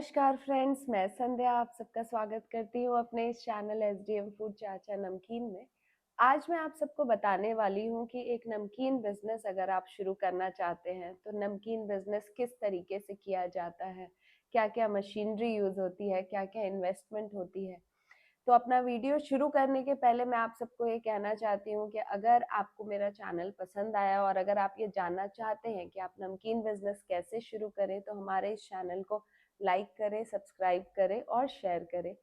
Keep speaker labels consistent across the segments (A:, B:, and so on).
A: नमस्कार फ्रेंड्स, मैं संध्या आप सबका स्वागत करती हूँ अपने इस चैनल एसडीएम फूड चाचा नमकीन में। आज मैं आप सबको बताने वाली हूँ कि एक नमकीन बिजनेस अगर आप शुरू करना चाहते हैं तो नमकीन बिजनेस किस तरीके से किया जाता है, क्या क्या मशीनरी यूज होती है, क्या क्या इन्वेस्टमेंट होती है। तो अपना वीडियो शुरू करने के पहले मैं आप सबको ये कहना चाहती हूँ कि अगर आपको मेरा चैनल पसंद आया और अगर आप ये जानना चाहते हैं कि आप नमकीन बिजनेस कैसे शुरू करें तो हमारे इस चैनल को लाइक करें, सब्सक्राइब करें और शेयर करें।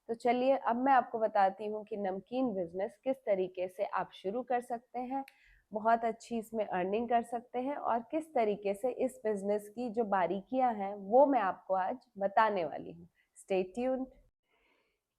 A: तो चलिए अब मैं आपको बताती हूँ कि नमकीन बिजनेस किस तरीके से आप शुरू कर सकते हैं, बहुत अच्छी इसमें अर्निंग कर सकते हैं और किस तरीके से इस बिजनेस की जो बारीकियां हैं वो मैं आपको आज बताने वाली हूँ। Stay tuned.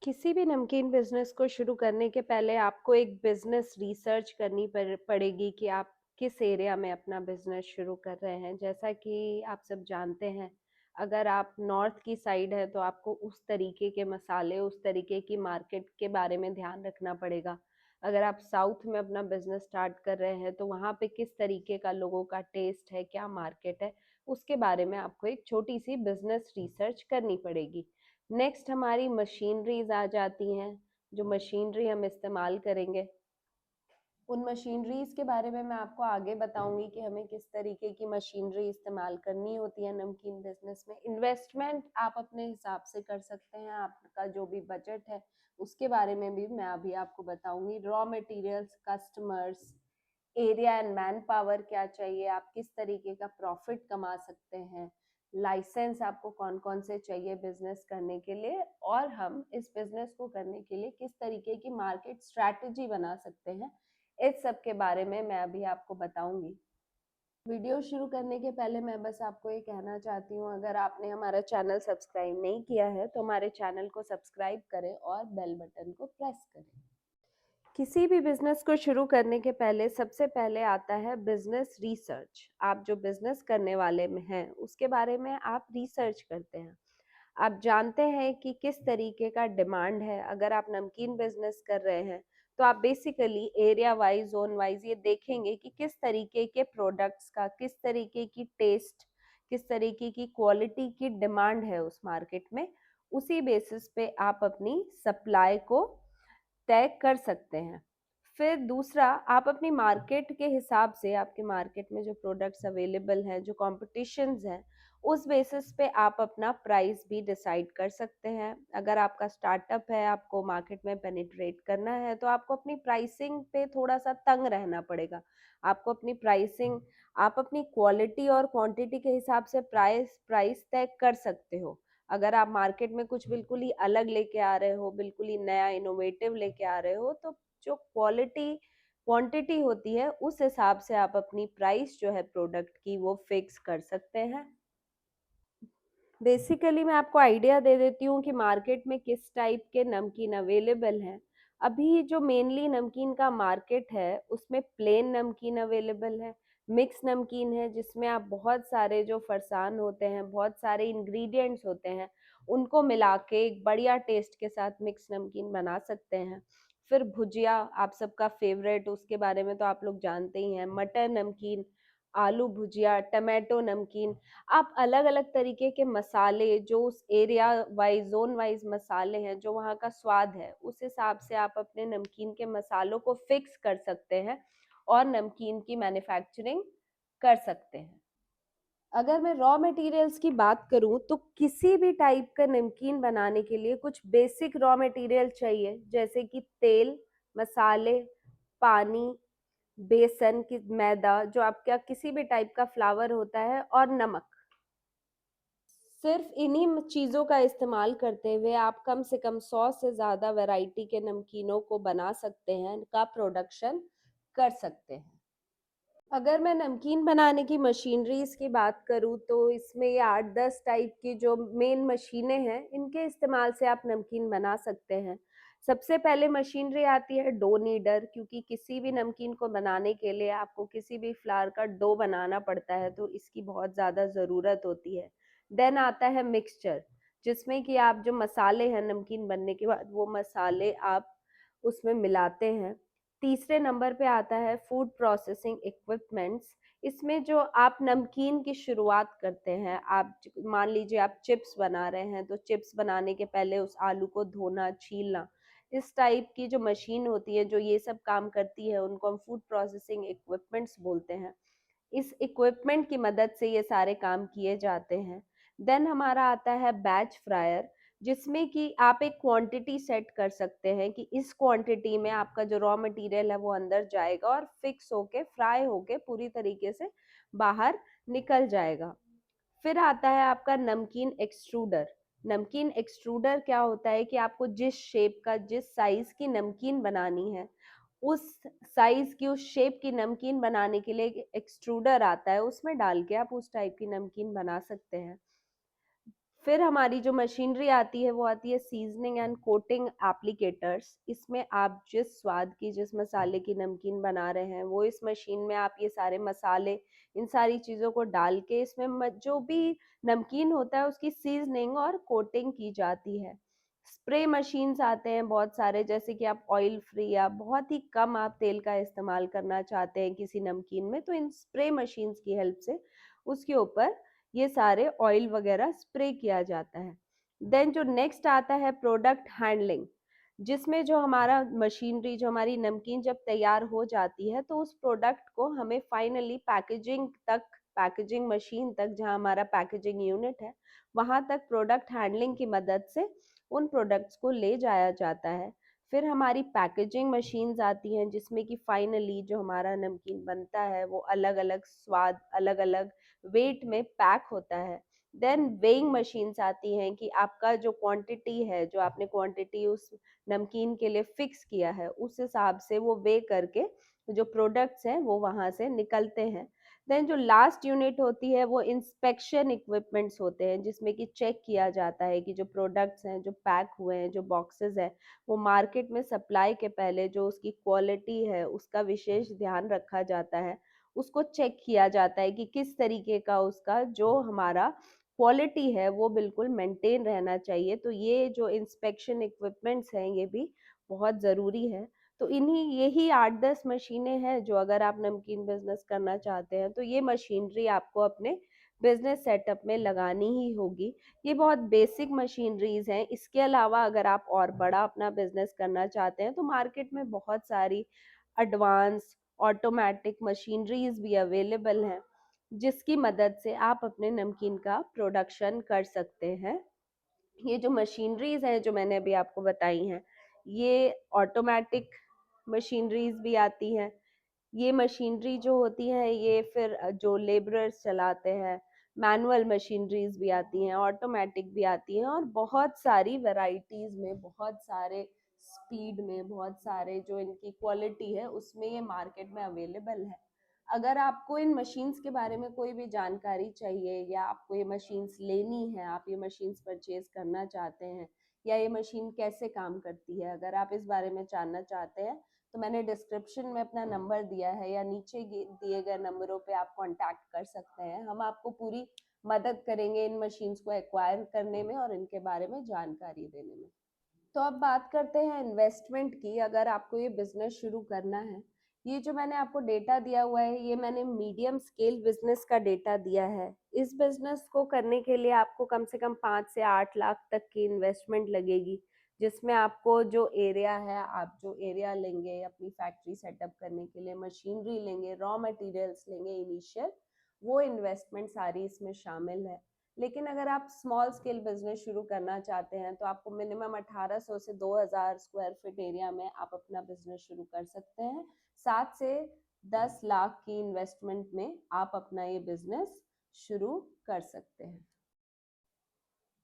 A: किसी भी नमकीन बिजनेस को शुरू करने के पहले आपको एक बिजनेस रिसर्च करनी पड़ेगी कि आप किस एरिया में अपना बिजनेस शुरू कर रहे हैं। जैसा कि आप सब जानते हैं, अगर आप नॉर्थ की साइड है तो आपको उस तरीके के मसाले, उस तरीके की मार्केट के बारे में ध्यान रखना पड़ेगा। अगर आप साउथ में अपना बिजनेस स्टार्ट कर रहे हैं तो वहाँ पे किस तरीके का लोगों का टेस्ट है, क्या मार्केट है, उसके बारे में आपको एक छोटी सी बिजनेस रिसर्च करनी पड़ेगी। नेक्स्ट हमारी मशीनरीज आ जाती हैं, जो मशीनरी हम इस्तेमाल करेंगे उन मशीनरीज के बारे में मैं आपको आगे बताऊंगी कि हमें किस तरीके की मशीनरी इस्तेमाल करनी होती है नमकीन बिजनेस में। इन्वेस्टमेंट आप अपने हिसाब से कर सकते हैं, आपका जो भी बजट है उसके बारे में भी मैं अभी आपको बताऊंगी। Raw materials, customers, area and man power क्या चाहिए, आप किस तरीके का प्रॉफिट कमा सकते हैं, लाइसेंस आपको कौन कौन से चाहिए बिजनेस करने के लिए, और हम इस बिजनेस को करने के लिए किस तरीके की मार्केट स्ट्रैटेजी बना सकते हैं, इस सब के बारे में मैं अभी आपको बताऊंगी। वीडियो शुरू करने के पहले मैं बस आपको ये कहना चाहती हूँ, अगर आपने हमारा चैनल सब्सक्राइब नहीं किया है तो हमारे चैनल को सब्सक्राइब करें और बेल बटन को प्रेस करें। किसी भी बिजनेस को शुरू करने के पहले सबसे पहले आता है बिजनेस रिसर्च। आप जो बिजनेस करने वाले में हैं उसके बारे में आप रिसर्च करते हैं। आप जानते हैं कि किस तरीके का डिमांड है। अगर आप नमकीन बिजनेस कर रहे हैं तो आप basically area wise, zone wise ये देखेंगे कि किस तरीके के प्रोडक्ट्स का, किस तरीके की टेस्ट, किस तरीके की क्वालिटी की डिमांड है उस मार्केट में। उसी बेसिस पे आप अपनी सप्लाई को तय कर सकते हैं। फिर दूसरा, आप अपनी मार्केट के हिसाब से, आपके मार्केट में जो प्रोडक्ट्स अवेलेबल हैं, जो कॉम्पिटिशन्स हैं, उस बेसिस पे आप अपना प्राइस भी डिसाइड कर सकते हैं। अगर आपका स्टार्टअप है, आपको मार्केट में पेनिट्रेट करना है तो आपको अपनी प्राइसिंग पे थोड़ा सा तंग रहना पड़ेगा। आपको अपनी प्राइसिंग, आप अपनी क्वालिटी और क्वांटिटी के हिसाब से प्राइस प्राइस तय कर सकते हो। अगर आप मार्केट में कुछ बिल्कुल ही अलग लेके आ रहे हो, बिल्कुल ही नया इनोवेटिव लेके आ रहे हो, तो जो क्वालिटी क्वांटिटी होती है उस हिसाब से आप अपनी प्राइस जो है प्रोडक्ट की वो फिक्स कर सकते हैं। बेसिकली मैं आपको आइडिया दे देती हूँ कि मार्केट में किस टाइप के नमकीन अवेलेबल हैं। अभी जो मेनली नमकीन का मार्केट है उसमें प्लेन नमकीन अवेलेबल है, मिक्स नमकीन है जिसमें आप बहुत सारे जो फरसान होते हैं, बहुत सारे इंग्रेडिएंट्स होते हैं, उनको मिला के एक बढ़िया टेस्ट के साथ मिक्स नमकीन बना सकते हैं। फिर भुजिया, आप सबका फेवरेट, उसके बारे में तो आप लोग जानते ही हैं। मटर नमकीन, आलू भुजिया, टमाटो नमकीन। आप अलग अलग तरीके के मसाले, जो उस एरिया वाइज, जोन वाइज मसाले हैं, जो वहाँ का स्वाद है, उस हिसाब से आप अपने नमकीन के मसालों को फिक्स कर सकते हैं और नमकीन की मैन्युफैक्चरिंग कर सकते हैं। अगर मैं रॉ मटेरियल्स की बात करूं तो किसी भी टाइप का नमकीन बनाने के लिए कुछ बेसिक रॉ मटेरियल चाहिए, जैसे कि तेल, मसाले, पानी, बेसन की मैदा, जो आपका किसी भी टाइप का फ्लावर होता है, और नमक। सिर्फ इन्हीं चीज़ों का इस्तेमाल करते हुए आप कम से कम 100 से ज़्यादा वैरायटी के नमकीनों को बना सकते हैं, का प्रोडक्शन कर सकते हैं। अगर मैं नमकीन बनाने की मशीनरीज की बात करूं तो इसमें ये 8-10 टाइप की जो मेन मशीनें हैं, इनके इस्तेमाल से आप नमकीन बना सकते हैं। सबसे पहले मशीनरी आती है डो नीडर, क्योंकि किसी भी नमकीन को बनाने के लिए आपको किसी भी फ्लावर का डो बनाना पड़ता है तो इसकी बहुत ज़्यादा ज़रूरत होती है। देन आता है मिक्सचर, जिसमें कि आप जो मसाले हैं नमकीन बनने के बाद वो मसाले आप उसमें मिलाते हैं। तीसरे नंबर पे आता है फूड प्रोसेसिंग इक्विपमेंट्स। इसमें जो आप नमकीन की शुरुआत करते हैं, आप मान लीजिए आप चिप्स बना रहे हैं, तो चिप्स बनाने के पहले उस आलू को धोना, छीलना, इस टाइप की जो मशीन होती है जो ये सब काम करती है, उनको हम फूड प्रोसेसिंग इक्विपमेंट्स बोलते हैं। इस इक्विपमेंट की मदद से ये सारे काम किए जाते हैं। देन हमारा आता है बैच फ्रायर, जिसमें कि आप एक क्वांटिटी सेट कर सकते हैं कि इस क्वांटिटी में आपका जो रॉ मटेरियल है वो अंदर जाएगा और फिक्स होके फ्राई होके पूरी तरीके से बाहर निकल जाएगा। फिर आता है आपका नमकीन एक्सट्रूडर। नमकीन एक्सट्रूडर क्या होता है कि आपको जिस शेप का, जिस साइज की नमकीन बनानी है, उस साइज की, उस शेप की नमकीन बनाने के लिए एक एक्सट्रूडर आता है, उसमें डाल के आप उस टाइप की नमकीन बना सकते हैं। फिर हमारी जो मशीनरी आती है वो आती है सीजनिंग एंड कोटिंग एप्लीकेटर्स। इसमें आप जिस स्वाद की, जिस मसाले की नमकीन बना रहे हैं, वो इस मशीन में आप ये सारे मसाले, इन सारी चीज़ों को डाल के इसमें जो भी नमकीन होता है उसकी सीजनिंग और कोटिंग की जाती है। स्प्रे मशीन्स आते हैं बहुत सारे, जैसे कि आप ऑयल फ्री या बहुत ही कम आप तेल का इस्तेमाल करना चाहते हैं किसी नमकीन में, तो इन स्प्रे मशीन्स की हेल्प से उसके ऊपर ये सारे ऑयल वगैरह स्प्रे किया जाता है। देन जो नेक्स्ट आता है प्रोडक्ट हैंडलिंग, जिसमें जो हमारा मशीनरी, जो हमारी नमकीन जब तैयार हो जाती है तो उस प्रोडक्ट को हमें फाइनली पैकेजिंग तक, पैकेजिंग मशीन तक, जहां हमारा पैकेजिंग यूनिट है, वहां तक प्रोडक्ट हैंडलिंग की मदद से उन प्रोडक्ट्स को ले जाया जाता है। फिर हमारी पैकेजिंग मशीन्स आती हैं, जिसमें कि फाइनली जो हमारा नमकीन बनता है वो अलग अलग स्वाद, अलग अलग वेट में पैक होता है। देन वेइंग मशीन्स आती हैं कि आपका जो क्वांटिटी है, जो आपने क्वांटिटी उस नमकीन के लिए फिक्स किया है, उस हिसाब से वो वे करके जो प्रोडक्ट्स हैं वो वहां से निकलते हैं। देन जो लास्ट यूनिट होती है वो इंस्पेक्शन इक्विपमेंट्स होते हैं, जिसमें कि चेक किया जाता है कि जो प्रोडक्ट्स हैं, जो पैक हुए हैं, जो बॉक्सेस हैं, वो मार्केट में सप्लाई के पहले जो उसकी क्वालिटी है उसका विशेष ध्यान रखा जाता है। उसको चेक किया जाता है कि किस तरीके का उसका जो हमारा क्वालिटी है वो बिल्कुल मेंटेन रहना चाहिए। तो ये जो इंस्पेक्शन इक्विपमेंट्स हैं ये भी बहुत ज़रूरी है। तो इन्हीं यही 8-10 मशीनें हैं जो, अगर आप नमकीन बिजनेस करना चाहते हैं तो ये मशीनरी आपको अपने बिजनेस सेटअप में लगानी ही होगी। ये बहुत बेसिक मशीनरीज हैं। इसके अलावा अगर आप और बड़ा अपना बिजनेस करना चाहते हैं तो मार्केट में बहुत सारी एडवांस ऑटोमेटिक मशीनरीज भी अवेलेबल हैं, जिसकी मदद से आप अपने नमकीन का प्रोडक्शन कर सकते हैं। ये जो मशीनरीज हैं जो मैंने अभी आपको बताई हैं, ये ऑटोमेटिक मशीनरीज भी आती हैं। ये मशीनरी जो होती है ये फिर जो लेबरर्स चलाते हैं, मैनुअल मशीनरीज भी आती हैं, ऑटोमेटिक भी आती हैं, और बहुत सारी वैरायटीज में, बहुत सारे स्पीड में, बहुत सारे जो इनकी क्वालिटी है उसमें ये मार्केट में अवेलेबल है। अगर आपको इन मशीन्स के बारे में कोई भी जानकारी चाहिए, या आपको ये मशीन्स लेनी है, आप ये मशीन्स परचेज करना चाहते हैं, या ये मशीन कैसे काम करती है, अगर आप इस बारे में जानना चाहते हैं तो मैंने डिस्क्रिप्शन में अपना नंबर दिया है, या नीचे दिए गए नंबरों पे आप कांटेक्ट कर सकते हैं। हम आपको पूरी मदद करेंगे इन मशीन्स को एक्वायर करने में और इनके बारे में जानकारी देने में। तो अब बात करते हैं इन्वेस्टमेंट की। अगर आपको ये बिजनेस शुरू करना है, ये जो मैंने आपको डेटा दिया हुआ है ये मैंने मीडियम स्केल बिजनेस का डेटा दिया है। इस बिजनेस को करने के लिए आपको कम से कम 5 से 8 लाख तक की इन्वेस्टमेंट लगेगी, जिसमें आपको जो एरिया है, आप जो एरिया लेंगे अपनी फैक्ट्री सेटअप करने के लिए, मशीनरी लेंगे, रॉ मटेरियल्स लेंगे इनिशियल, वो इन्वेस्टमेंट सारी इसमें शामिल है। लेकिन अगर आप स्मॉल स्केल बिजनेस शुरू करना चाहते हैं तो आपको मिनिमम 1800 से 2000 स्क्वायर फीट एरिया में आप अपना बिजनेस शुरू कर सकते हैं। 7 से 10 लाख की इन्वेस्टमेंट में आप अपना ये बिजनेस शुरू कर सकते हैं।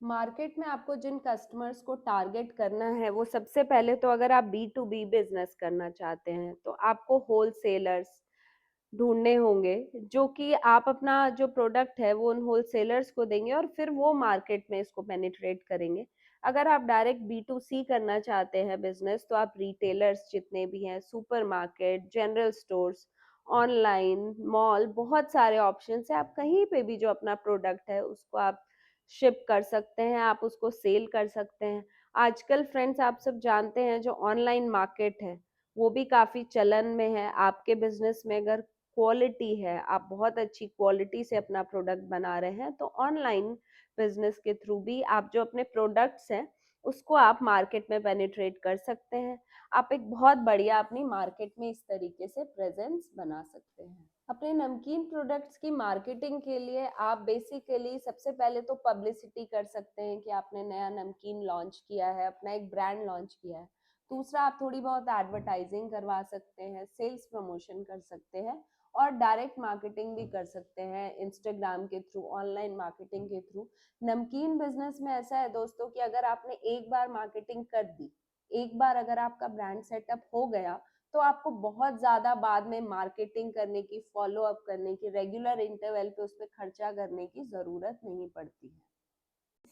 A: मार्केट में आपको जिन कस्टमर्स को टारगेट करना है, वो सबसे पहले तो, अगर आप B2B बिजनेस करना चाहते हैं तो आपको होलसेलर्स ढूंढने होंगे, जो कि आप अपना जो प्रोडक्ट है वो उन होलसेलर्स को देंगे और फिर वो मार्केट में इसको पेनिट्रेट करेंगे। अगर आप डायरेक्ट B2C करना चाहते हैं बिजनेस, तो आप रिटेलर्स जितने भी हैं, supermarket, general stores, online, mall, बहुत सारे ऑप्शन है। आप कहीं पे भी जो अपना प्रोडक्ट है उसको आप शिप कर सकते हैं, आप उसको सेल कर सकते हैं। आजकल फ्रेंड्स आप सब जानते हैं जो ऑनलाइन मार्केट है वो भी काफ़ी चलन में है। आपके बिज़नेस में अगर क्वालिटी है, आप बहुत अच्छी क्वालिटी से अपना प्रोडक्ट बना रहे हैं, तो ऑनलाइन बिज़नेस के थ्रू भी आप जो अपने प्रोडक्ट्स हैं, उसको आप मार्केट में पेनिट्रेट कर सकते हैं। आप एक बहुत बढ़िया अपनी मार्केट में इस तरीके से प्रेज़ेंस बना सकते हैं। अपने नमकीन प्रोडक्ट्स की मार्केटिंग के लिए आप बेसिकली सबसे पहले तो पब्लिसिटी कर सकते हैं कि आपने नया नमकीन लॉन्च किया है, अपना एक ब्रांड लॉन्च किया है। दूसरा, आप थोड़ी बहुत एडवर्टाइजिंग करवा सकते हैं, सेल्स प्रमोशन कर सकते हैं और डायरेक्ट मार्केटिंग भी कर सकते हैं इंस्टाग्राम के थ्रू, ऑनलाइन मार्केटिंग के थ्रू। नमकीन बिजनेस में ऐसा है दोस्तों कि अगर आपने एक बार मार्केटिंग कर दी, एक बार अगर आपका ब्रांड सेटअप हो गया, तो आपको बहुत ज़्यादा बाद में मार्केटिंग करने की, फॉलो अप करने की, रेगुलर इंटरवल पे उस पर खर्चा करने की ज़रूरत नहीं पड़ती है।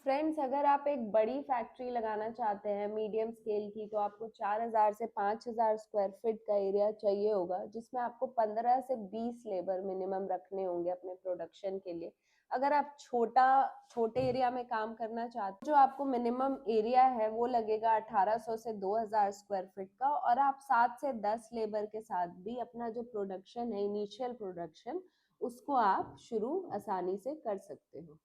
A: फ्रेंड्स, अगर आप एक बड़ी फैक्ट्री लगाना चाहते हैं मीडियम स्केल की, तो आपको 4000 से 5000 स्क्वायर फीट का एरिया चाहिए होगा, जिसमें आपको 15 से 20 लेबर मिनिमम रखने होंगे अपने प्रोडक्शन के लिए। अगर आप छोटे एरिया में काम करना चाहते हैं, जो आपको मिनिमम एरिया है वो लगेगा 1800 से 2000 स्क्वायर फीट का, और आप 7 से 10 लेबर के साथ भी अपना जो प्रोडक्शन है, इनिशियल प्रोडक्शन, उसको आप शुरू आसानी से कर सकते हो।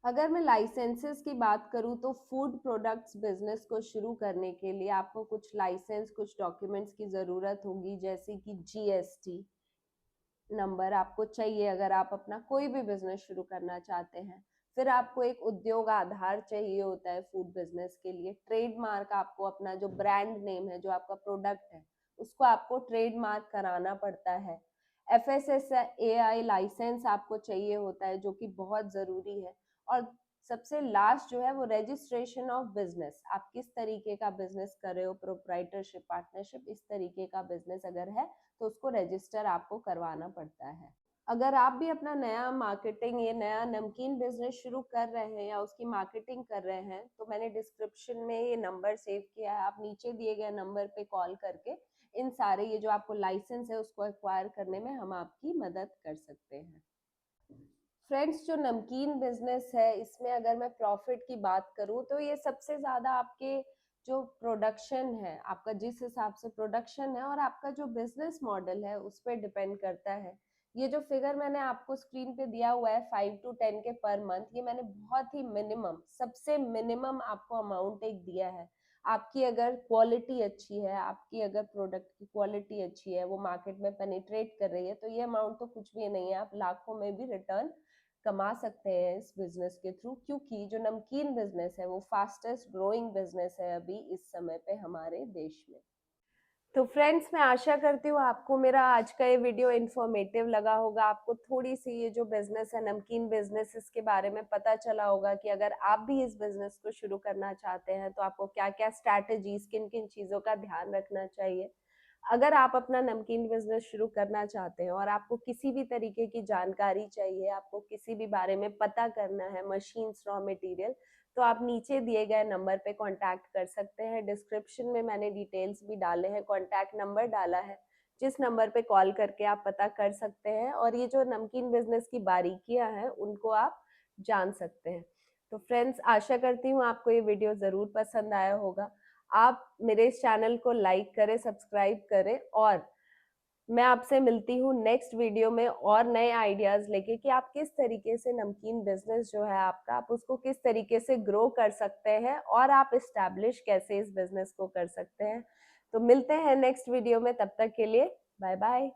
A: अगर मैं लाइसेंसेस की बात करूं, तो फूड प्रोडक्ट्स बिजनेस को शुरू करने के लिए आपको कुछ लाइसेंस, कुछ डॉक्यूमेंट्स की ज़रूरत होगी, जैसे कि जीएसटी नंबर आपको चाहिए अगर आप अपना कोई भी बिजनेस शुरू करना चाहते हैं। फिर आपको एक उद्योग आधार चाहिए होता है फूड बिजनेस के लिए। ट्रेडमार्क, आपको अपना जो ब्रांड नेम है, जो आपका प्रोडक्ट है, उसको आपको ट्रेडमार्क कराना पड़ता है। FSSAI लाइसेंस आपको चाहिए होता है, जो कि बहुत ज़रूरी है। और सबसे लास्ट जो है वो रजिस्ट्रेशन ऑफ बिजनेस, आप किस तरीके का बिजनेस कर रहे हो, प्रोप्राइटरशिप, पार्टनरशिप, इस तरीके का बिजनेस अगर है तो उसको रजिस्टर आपको करवाना पड़ता है। अगर आप भी अपना नया मार्केटिंग, ये नया नमकीन बिजनेस शुरू कर रहे हैं या उसकी मार्केटिंग कर रहे हैं, तो मैंने डिस्क्रिप्शन में ये नंबर सेव किया है, आप नीचे दिए गए नंबर पे कॉल करके इन सारे ये जो आपको लाइसेंस है उसको एक्वायर करने में हम आपकी मदद कर सकते हैं। फ्रेंड्स, जो नमकीन बिजनेस है, इसमें अगर मैं प्रॉफिट की बात करूं, तो ये सबसे ज़्यादा आपके जो प्रोडक्शन है, आपका जिस हिसाब से प्रोडक्शन है और आपका जो बिजनेस मॉडल है उस पर डिपेंड करता है। ये जो फिगर मैंने आपको स्क्रीन पे दिया हुआ है 5 to 10 के पर मंथ, ये मैंने बहुत ही मिनिमम, सबसे मिनिमम आपको अमाउंट एक दिया है। आपकी अगर क्वालिटी अच्छी है, आपकी अगर प्रोडक्ट की क्वालिटी अच्छी है, वो मार्केट में पेनिट्रेट कर रही है, तो ये अमाउंट तो कुछ भी नहीं है, आप लाखों में भी रिटर्न कमा सकते हैं इस बिजनेस के थ्रू, क्योंकि जो नमकीन बिजनेस है वो फास्टेस्ट ग्रोइंग बिजनेस है अभी इस समय पे हमारे देश में। तो फ्रेंड्स, मैं आशा करती हूँ आपको मेरा आज का ये वीडियो इन्फॉर्मेटिव लगा होगा, आपको थोड़ी सी ये जो बिजनेस है, नमकीन बिजनेस, इसके बारे में पता चला होगा कि अगर आप भी इस बिजनेस को शुरू करना चाहते हैं तो आपको क्या क्या स्ट्रैटेजीज, किन किन चीज़ों का ध्यान रखना चाहिए। अगर आप अपना नमकीन बिजनेस शुरू करना चाहते हैं और आपको किसी भी तरीके की जानकारी चाहिए, आपको किसी भी बारे में पता करना है, मशीन्स, रॉ मटेरियल, तो आप नीचे दिए गए नंबर पे कांटेक्ट कर सकते हैं। डिस्क्रिप्शन में मैंने डिटेल्स भी डाले हैं, कांटेक्ट नंबर डाला है, जिस नंबर पे कॉल करके आप पता कर सकते हैं और ये जो नमकीन बिजनेस की बारीकियां हैं उनको आप जान सकते हैं। तो फ्रेंड्स, आशा करती हूँ आपको ये वीडियो ज़रूर पसंद आया होगा। आप मेरे इस चैनल को लाइक करें, सब्सक्राइब करें, और मैं आपसे मिलती हूँ नेक्स्ट वीडियो में और नए आइडियाज़ लेके कि आप किस तरीके से नमकीन बिजनेस जो है आपका, आप उसको किस तरीके से ग्रो कर सकते हैं और आप इस्टेब्लिश कैसे इस बिजनेस को कर सकते हैं। तो मिलते हैं नेक्स्ट वीडियो में, तब तक के लिए बाय बाय।